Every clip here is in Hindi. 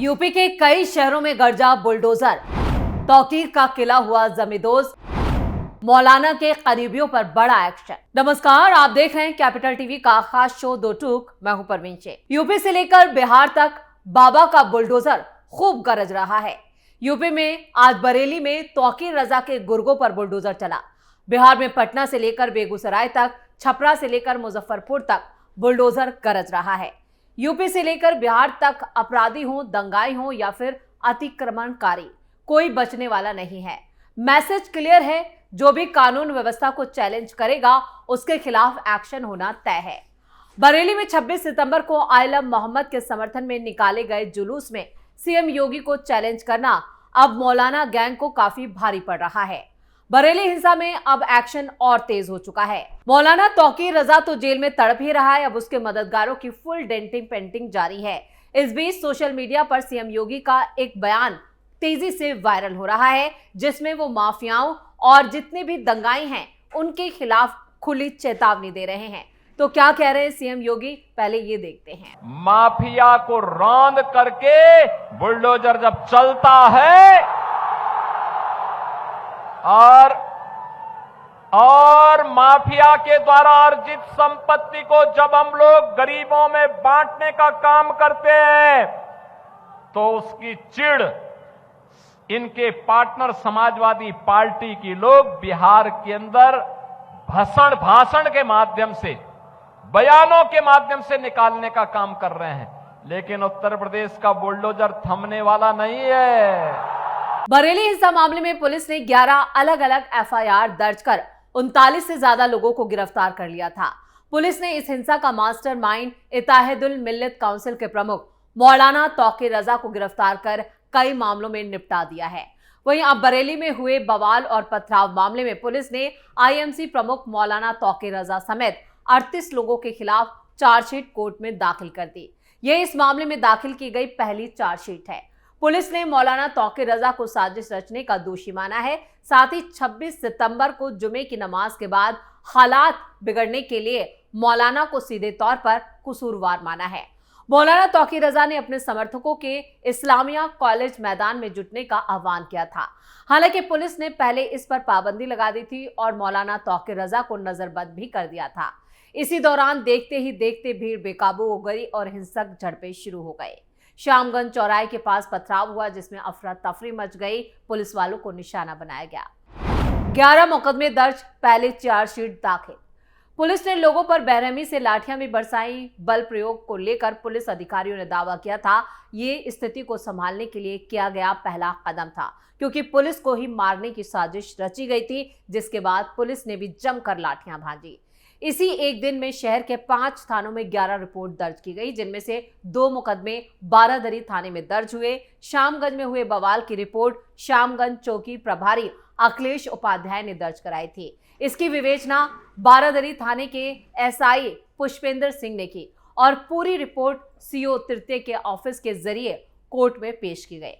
यूपी के कई शहरों में गरजा बुलडोजर, तौकीर का किला हुआ जमींदोज, मौलाना के करीबियों पर बड़ा एक्शन। नमस्कार, आप देख रहे हैं कैपिटल टीवी का खास शो दो टूक। मैं हूं परवीन शेख। यूपी से लेकर बिहार तक बाबा का बुलडोजर खूब गरज रहा है। यूपी में आज बरेली में तौकीर रजा के गुर्गों पर बुलडोजर चला। बिहार में पटना से लेकर बेगूसराय तक, छपरा से लेकर मुजफ्फरपुर तक बुलडोजर गरज रहा है। यूपी से लेकर बिहार तक अपराधी हो, दंगाई हो या फिर अतिक्रमणकारी, कोई बचने वाला नहीं है। मैसेज क्लियर है, जो भी कानून व्यवस्था को चैलेंज करेगा उसके खिलाफ एक्शन होना तय है। बरेली में 26 सितंबर को आलम मोहम्मद के समर्थन में निकाले गए जुलूस में सीएम योगी को चैलेंज करना अब मौलाना गैंग को काफी भारी पड़ रहा है। बरेली हिंसा में अब एक्शन और तेज हो चुका है। मौलाना तौकीर रजा तो जेल में तड़प ही रहा है, अब उसके मददगारों की फुल डेंटिंग पेंटिंग जारी है। इस बीच सोशल मीडिया पर सीएम योगी का एक बयान तेजी से वायरल हो रहा है, जिसमें वो माफियाओं और जितने भी दंगाई हैं उनके खिलाफ खुली चेतावनी दे रहे हैं। तो क्या कह रहे हैं सीएम योगी, पहले ये देखते हैं। माफिया को रौंद करके बुलडोजर जब चलता है और माफिया के द्वारा अर्जित संपत्ति को जब हम लोग गरीबों में बांटने का काम करते हैं तो उसकी चिढ़ इनके पार्टनर समाजवादी पार्टी की लोग बिहार के अंदर भाषण के माध्यम से, बयानों के माध्यम से निकालने का काम कर रहे हैं। लेकिन उत्तर प्रदेश का बुलडोजर थमने वाला नहीं है। बरेली हिंसा मामले में पुलिस ने 11 अलग अलग एफआईआर दर्ज कर 39 से ज्यादा लोगों को गिरफ्तार कर लिया था। पुलिस ने इस हिंसा का मास्टरमाइंड इत्तेहादुल मिल्लत काउंसिल के प्रमुख मौलाना तौकीर रजा को गिरफ्तार कर कई मामलों में निपटा दिया है। वहीं अब बरेली में हुए बवाल और पथराव मामले में पुलिस ने आईएमसी प्रमुख मौलाना तौकीर रजा समेत 38 लोगों के खिलाफ चार्जशीट कोर्ट में दाखिल कर दी। ये इस मामले में दाखिल की गई पहली चार्जशीट है। पुलिस ने मौलाना तौकीर रजा को साजिश रचने का दोषी माना है। साथ ही 26 सितंबर को जुमे की नमाज के बाद हालात बिगड़ने के लिए मौलाना को सीधे तौर पर कसूरवार माना है। मौलाना तौकीर रजा ने अपने समर्थकों के इस्लामिया कॉलेज मैदान में जुटने का आह्वान किया था। हालांकि पुलिस ने पहले इस पर पाबंदी लगा दी थी और मौलाना तौकीर रजा को नजरबंद भी कर दिया था। इसी दौरान देखते ही देखते भीड़ बेकाबू हो गई और हिंसक झड़पें शुरू हो गए। श्यामगंज चौराहे के पास पथराव हुआ, जिसमें अफरा तफरी मच गई। पुलिस वालों को निशाना बनाया गया। 11 मुकदमे दर्ज, पहले चार्जशीट दाखिल। पुलिस ने लोगों पर बेरहमी से लाठियां भी बरसाई। बल प्रयोग को लेकर पुलिस अधिकारियों ने दावा किया था ये स्थिति को संभालने के लिए किया गया पहला कदम था, क्योंकि पुलिस को ही मारने की साजिश रची गई थी, जिसके बाद पुलिस ने भी जमकर लाठियां भांजी। इसी एक दिन में शहर के 5 थानों में 11 रिपोर्ट दर्ज की गई, जिनमें से 2 मुकदमे बारादरी थाने में दर्ज हुए। श्यामगंज में हुए बवाल की रिपोर्ट श्यामगंज चौकी प्रभारी अखिलेश उपाध्याय ने दर्ज कराई थी। इसकी विवेचना बारादरी थाने के एसआई पुष्पेंद्र सिंह ने की और पूरी रिपोर्ट सीओ तृतीय के ऑफिस के जरिए कोर्ट में पेश की गई।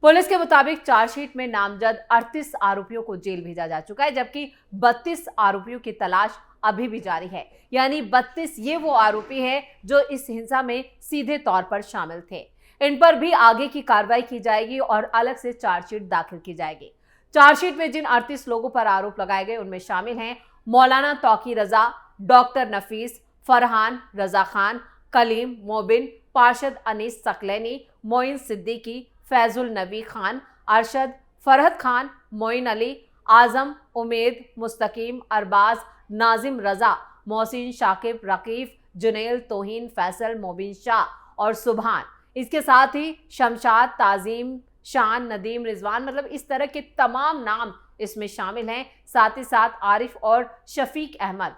पुलिस के मुताबिक चार्जशीट में नामजद 38 आरोपियों को जेल भेजा जा चुका है, जबकि 32 आरोपियों की तलाश अभी भी जारी है। यानी 32 ये वो आरोपी हैं जो इस हिंसा में सीधे तौर पर शामिल थे। इन पर भी आगे की कार्रवाई की जाएगी और अलग से चार्जशीट दाखिल की जाएगी। चार्जशीट में जिन 38 लोगों पर आरोप लगाए गए उनमें शामिल हैं मौलाना तौकीर रजा, डॉक्टर नफीस, फरहान, रजा खान, कलीम, मोबिन, पार्षद अनीस सकलैनी, मोइन सिद्दीकी, फैजुल नबी खान, अरशद, फरहत खान, मोइन अली, आजम, उमेद, मुस्तकीम, अरबाज, नाजिम रजा, मोहसिन, शाकिब, रकीफ, जुनैल, तोहीन, फैसल, मोबिन शाह और सुभान। इसके साथ ही शमशाद, ताजीम, शान, नदीम, रिजवान, मतलब इस तरह के तमाम नाम इसमें शामिल हैं। साथ ही साथ आरिफ और शफीक अहमद।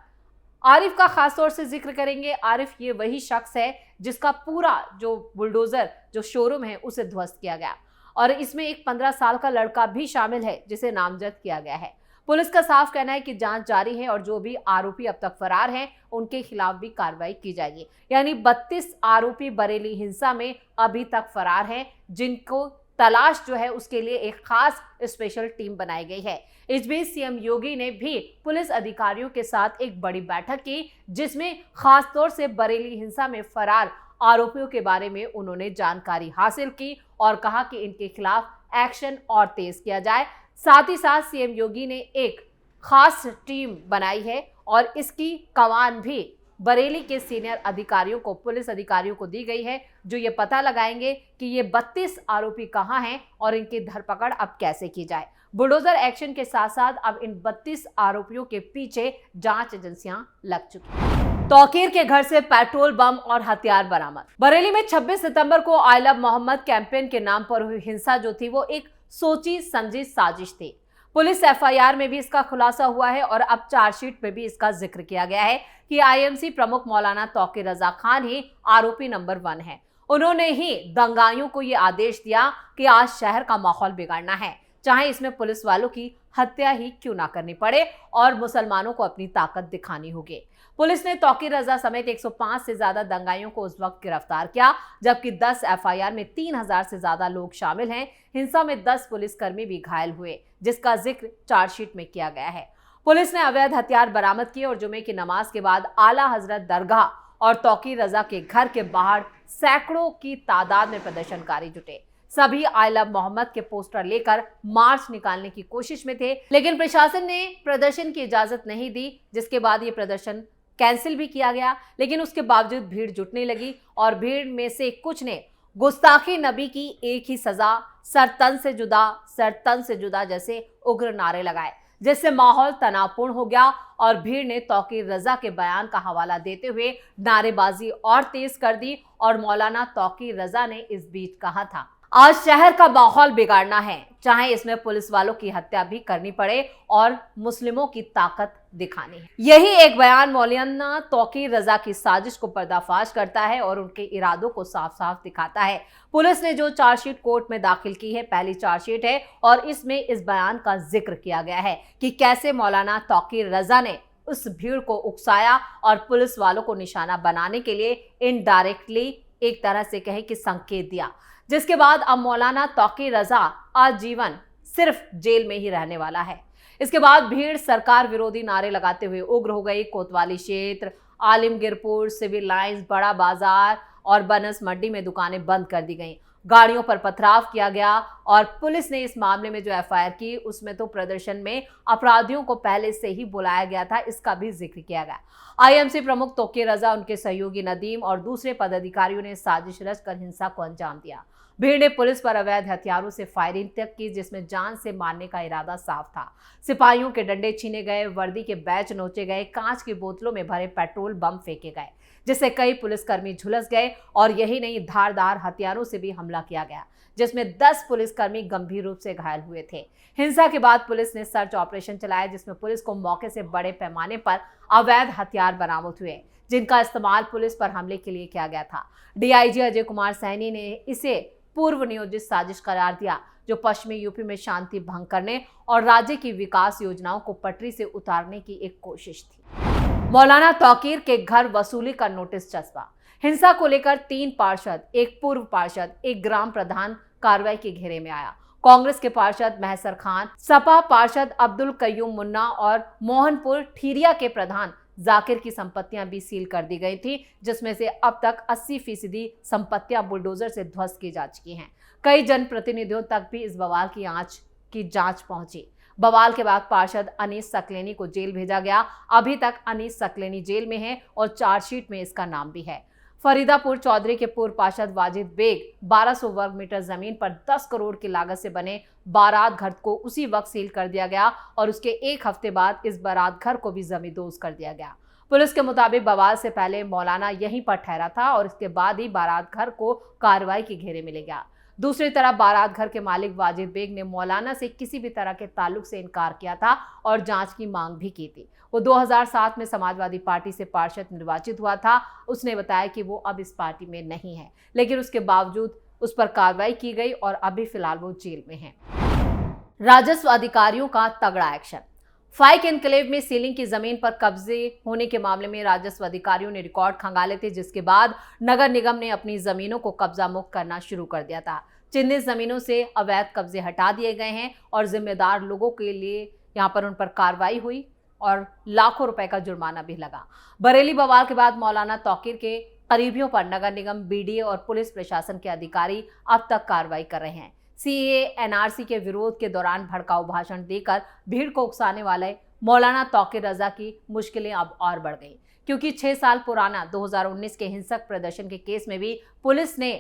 आरिफ का खासतौर से जिक्र करेंगे। आरिफ ये वही शख्स है जिसका पूरा जो बुलडोजर जो शोरूम है उसे ध्वस्त किया गया और इसमें एक 15 साल का लड़का भी शामिल है जिसे नामजद किया गया है। पुलिस का साफ कहना है कि जांच जारी है और जो भी आरोपी अब तक फरार हैं उनके खिलाफ भी कार्रवाई की जाएगी। यानी 32 आरोपी बरेली हिंसा में अभी तक फरार हैं, जिनको तलाश जो है उसके लिए एक खास स्पेशल टीम बनाई गई है। इस बीच सीएम योगी ने भी पुलिस अधिकारियों के साथ एक बड़ी बैठक की, जिसमें खासतौर से बरेली हिंसा में फरार आरोपियों के बारे में उन्होंने जानकारी हासिल की और कहा कि इनके खिलाफ एक्शन और तेज किया जाए। साथ ही साथ सीएम योगी ने एक खास टीम बनाई है और इसकी कमान भी बरेली के सीनियर अधिकारियों को, पुलिस अधिकारियों को दी गई है, जो ये पता लगाएंगे कि ये 32 आरोपी कहां हैं और इनकी धरपकड़ अब कैसे की जाए। बुलडोजर एक्शन के साथ साथ अब इन 32 आरोपियों के पीछे जांच एजेंसियां लग चुकी हैं। तौकीर के घर से पेट्रोल बम और हथियार बरामद। बरेली में 26 सितंबर को आई लव मोहम्मद कैंपेन के नाम पर हुई हिंसा जो थी वो एक सोची समझी साजिश थी। पुलिस एफआईआर में भी इसका खुलासा हुआ है और अब चार्जशीट में भी इसका जिक्र किया गया है कि आईएमसी प्रमुख मौलाना तौकीर रजा खान ही आरोपी नंबर 1 है। उन्होंने ही दंगाइयों को यह आदेश दिया कि आज शहर का माहौल बिगाड़ना है, चाहे इसमें पुलिस वालों की हत्या ही क्यों ना करनी पड़े और मुसलमानों को अपनी ताकत दिखानी होगी। पुलिस ने तौकीर रजा समेत 105 से ज्यादा दंगाइयों को उस वक्त गिरफ्तार किया, जबकि 10 एफआईआर में 3000 से ज्यादा लोग शामिल हैं। हिंसा में 10 पुलिसकर्मी भी घायल हुए, जिसका जिक्र चार्जशीट में किया गया है। पुलिस ने अवैध हथियार बरामद किए और जुमे की नमाज के बाद आला हजरत दरगाह और तौकीर रजा के घर के बाहर सैकड़ों की तादाद में प्रदर्शनकारी जुटे। सभी आई लव मोहम्मद के पोस्टर लेकर मार्च निकालने की कोशिश में थे, लेकिन प्रशासन ने प्रदर्शन की इजाजत नहीं दी, जिसके बाद ये प्रदर्शन कैंसिल भी किया गया। लेकिन उसके बावजूद भीड़ जुटने लगी और भीड़ में से कुछ ने गुस्ताखी नबी की एक ही सजा, सरतन से जुदा जैसे उग्र नारे लगाए, जिससे माहौल तनावपूर्ण हो गया और भीड़ ने तौकीर रजा के बयान का हवाला देते हुए नारेबाजी और तेज कर दी। और मौलाना तौकीर रजा ने इस बीच कहा था, आज शहर का माहौल बिगाड़ना है, चाहे इसमें पुलिस वालों की हत्या भी करनी पड़े और मुस्लिमों की ताकत दिखानी है। यही एक बयान मौलाना तौकीर रजा की साजिश को पर्दाफाश करता है और उनके इरादों को साफ साफ दिखाता है। पुलिस ने जो चार्जशीट कोर्ट में दाखिल की है, पहली चार्जशीट है और इसमें इस बयान का जिक्र किया गया है कि कैसे मौलाना तौकीर रजा ने उस भीड़ को उकसाया और पुलिस वालों को निशाना बनाने के लिए इनडायरेक्टली एक तरह से कहें कि संकेत दिया, जिसके बाद अब मौलाना तौकीर रजा आजीवन सिर्फ जेल में ही रहने वाला है। इसके बाद भीड़ सरकार विरोधी नारे लगाते हुए उग्र हो गई। कोतवाली क्षेत्र, आलिमगीरपुर, सिविल लाइंस, बड़ा बाजार और बनस मंडी में दुकानें बंद कर दी गईं। गाड़ियों पर पथराव किया गया और पुलिस ने इस मामले में जो एफआईआर की उसमें तो प्रदर्शन में अपराधियों को पहले से ही बुलाया गया था, इसका भी जिक्र किया गया। आईएमसी प्रमुख तौकीर रजा, उनके सहयोगी नदीम और दूसरे पदाधिकारियों ने साजिश रचकर हिंसा को अंजाम दिया। भीड़ ने पुलिस पर अवैध हथियारों से फायरिंग तक की, जिसमें जान से मारने का इरादा साफ था। सिपाहियों के डंडे छीने गए, वर्दी के बैच नोचे गए, कांच की बोतलों में भरे पेट्रोल बम फेंके गए, जिससे कई पुलिसकर्मी झुलस गए और यही नहीं, धारदार हथियारों से भी हमला किया गया, जिसमें 10 पुलिसकर्मी गंभीर रूप से घायल हुए थे। हिंसा के बाद पुलिस ने सर्च ऑपरेशन चलाया, जिसमें पुलिस को मौके से बड़े पैमाने पर अवैध हथियार बरामद हुए, जिनका इस्तेमाल पुलिस पर हमले के लिए किया गया था। डीआईजी अजय कुमार सैनी ने इसे पूर्व नियोजित साजिश करार दिया, जो पश्चिमी यूपी में शांति भंग करने और राज्य की विकास योजनाओं को पटरी से उतारने की एक कोशिश थी। मौलाना तौकीर के घर वसूली का नोटिस चस्पा। हिंसा को लेकर 3 पार्षद, एक पूर्व पार्षद, एक ग्राम प्रधान कार्रवाई के घेरे में आया। कांग्रेस के पार्षद महसर खान, सपा पार्षद अब्दुल कयूम मुन्ना और मोहनपुर ठिरिया के प्रधान जाकिर की संपत्तियां भी सील कर दी गई थी, जिसमें से अब तक 80% संपत्तियां बुलडोजर से ध्वस्त की जा चुकी हैं। कई जनप्रतिनिधियों तक भी इस बवाल की जांच पहुंची। बवाल के बाद पार्षद अनीस सकलेनी को जेल भेजा गया। अभी तक अनीस सकलेनी जेल में है और चार्जशीट में इसका नाम भी है। फरीदापुर चौधरी के पूर्व पार्षद वाजिद बेग 1200 वर्ग मीटर जमीन पर 10 करोड़ की लागत से बने बारात घर को उसी वक्त सील कर दिया गया और उसके 1 हफ्ते बाद इस बारात घर को भी जमींदोज कर दिया गया। पुलिस के मुताबिक बवाल से पहले मौलाना यहीं पर ठहरा था और इसके बाद ही बारात घर को कार्रवाई के घेरे में ले गया। दूसरी तरफ बारात घर के मालिक वाजिद बेग ने मौलाना से किसी भी तरह के ताल्लुक से इनकार किया था और जांच की मांग भी की थी। वो 2007 में समाजवादी पार्टी से पार्षद निर्वाचित हुआ था। उसने बताया कि वो अब इस पार्टी में नहीं है, लेकिन उसके बावजूद उस पर कार्रवाई की गई और अभी फिलहाल वो जेल में है। राजस्व अधिकारियों का तगड़ा एक्शन। फाइक एनक्लेव में सीलिंग की जमीन पर कब्जे होने के मामले में राजस्व अधिकारियों ने रिकॉर्ड खंगाले थे, जिसके बाद नगर निगम ने अपनी जमीनों को कब्जा मुक्त करना शुरू कर दिया था। चिन्हित जमीनों से अवैध कब्जे हटा दिए गए हैं और जिम्मेदार लोगों के लिए यहां पर उन पर कार्रवाई हुई और लाखों रुपए का जुर्माना भी लगा। बरेली बवाल के बाद मौलाना तौकीर के करीबियों पर नगर निगम, बीडीए और पुलिस प्रशासन के अधिकारी अब तक कार्रवाई कर रहे हैं। सीएए एनआरसी के विरोध के दौरान भड़काऊ भाषण देकर भीड़ को उकसाने वाले मौलाना तौकीर रजा की मुश्किलें अब और बढ़ गई, क्योंकि 6 साल पुराना 2019 के हिंसक प्रदर्शन के केस में भी पुलिस ने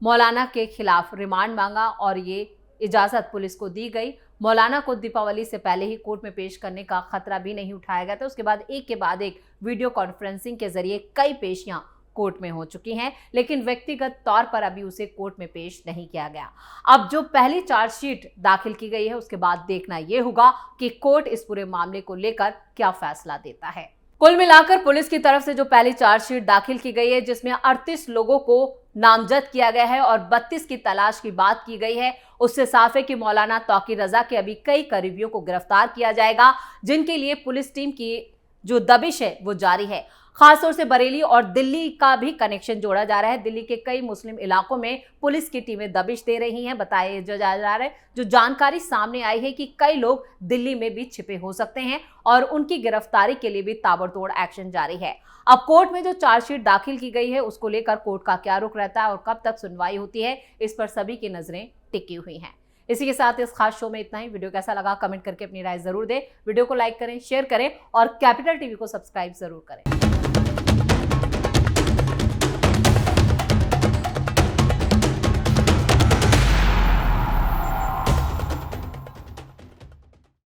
मौलाना के खिलाफ रिमांड मांगा और ये इजाजत पुलिस को दी गई। मौलाना को दीपावली से पहले ही कोर्ट में पेश करने का खतरा भी नहीं उठाया गया था। उसके बाद एक के बाद एक वीडियो कॉन्फ्रेंसिंग के जरिए कई पेशियां कोर्ट में हो चुकी हैं, लेकिन व्यक्तिगत तौर पर अभी उसे कोर्ट में पेश नहीं किया गया। अब जो पहली चार्जशीट दाखिल की गई है, उसके बाद देखना यह होगा कि कोर्ट इस पूरे मामले को लेकर क्या फैसला देता है। कुल मिलाकर पुलिस की तरफ से जो पहली चार्जशीट दाखिल की गई है, जिसमें 38 लोगों को नामजद किया गया है और 32 की तलाश की बात की गई है, उससे साफ है कि मौलाना तौकीर रजा के अभी कई करीबियों को गिरफ्तार किया जाएगा, जिनके लिए पुलिस टीम की जो दबिश है वो जारी है। खासतौर से बरेली और दिल्ली का भी कनेक्शन जोड़ा जा रहा है। दिल्ली के कई मुस्लिम इलाकों में पुलिस की टीमें दबिश दे रही हैं। बताया जा रहा है, जो जानकारी सामने आई है कि कई लोग दिल्ली में भी छिपे हो सकते हैं और उनकी गिरफ्तारी के लिए भी ताबड़तोड़ एक्शन जारी है। अब कोर्ट में जो चार्जशीट दाखिल की गई है, उसको लेकर कोर्ट का क्या रुख रहता है और कब तक सुनवाई होती है, इस पर सभी की नजरें टिकी हुई हैं। इसी के साथ इस खास शो में इतना ही। वीडियो कैसा लगा कमेंट करके अपनी राय जरूर दें। वीडियो को लाइक करें, शेयर करें और कैपिटल टीवी को सब्सक्राइब जरूर करें।